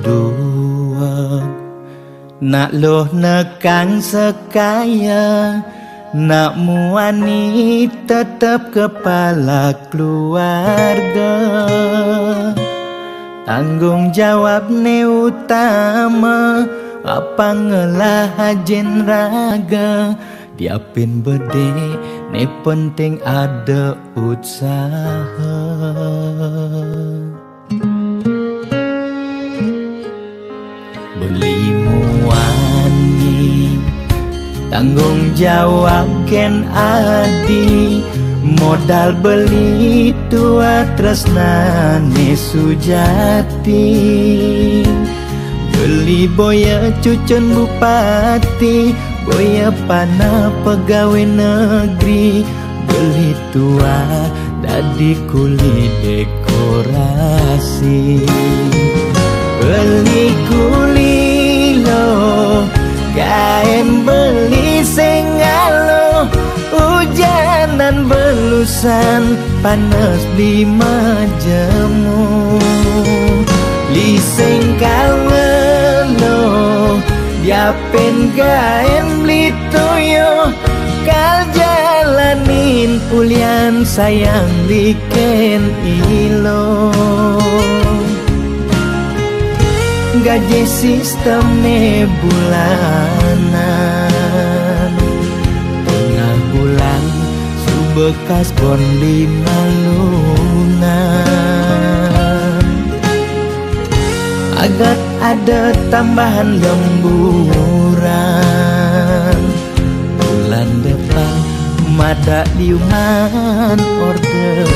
duak nak loh nekang sekaya, nak muani tetap kepala keluarga. Tanggung jawab ne utama, apa ngelah hajen raga. Diapin bede ne penting ada usaha. Beli muani tanggung jawab ken adi, modal beli tua tresnane sujati. Beli boya cucun bupati, boya pana pegawai negeri. Beli tua dadi kuli dekorasi. Beli kuli lo kain beli sengalo, hujanan belusan panas 5 jemu. Liseng kalelo diapen kain beli toyo, kal jalanin pulian sayang liken ilo. Gaji sistem ne bulanan, tengah bulan subekas bon 5 lunan. Agar ada tambahan lemburan, bulan depan mada liuman orderan.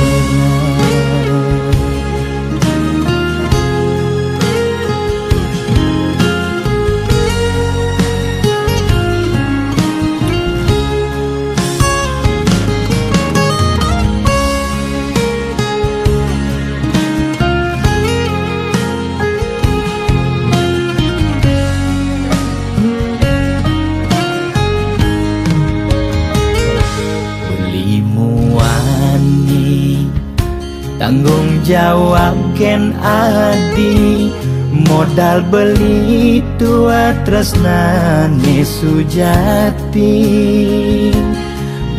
Tanggung jawab ken adi, modal beli tua tresnane sujati.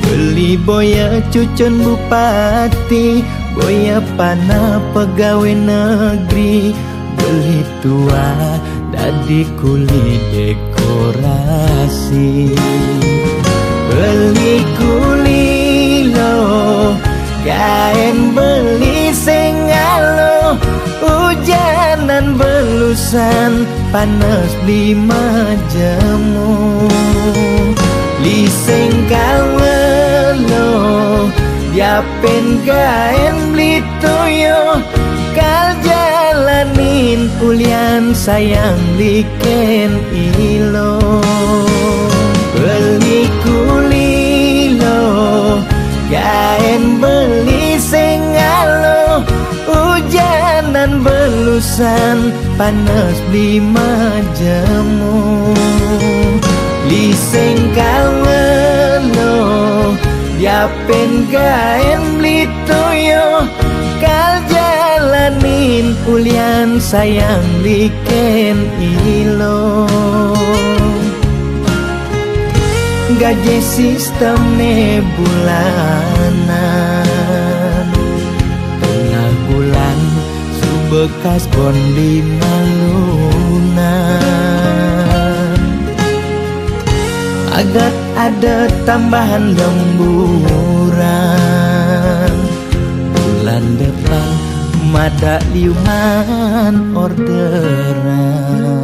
Beli boya cucun bupati, boya pana pegawai negeri. Beli tua dadi kuli dekorasi. Beli kuli lo kain beli sengalo, hujanan belusan panas 5 jemu. Liseng kalelo diapen kain beli toyo, kal jalanin pulian sayang liken ilo. Beli kuli lo kain beli sengalo, hujanan belusan panas 5 jemu. Liseng kalelo diapen kain beli toyo, kal jalanin pulian sayang liken ilo. Gaji sistem ne bulanan, tengah bulan subekas bon 5 lunan. Agar ada tambahan lemburan, bulan depan mada liuman orderan.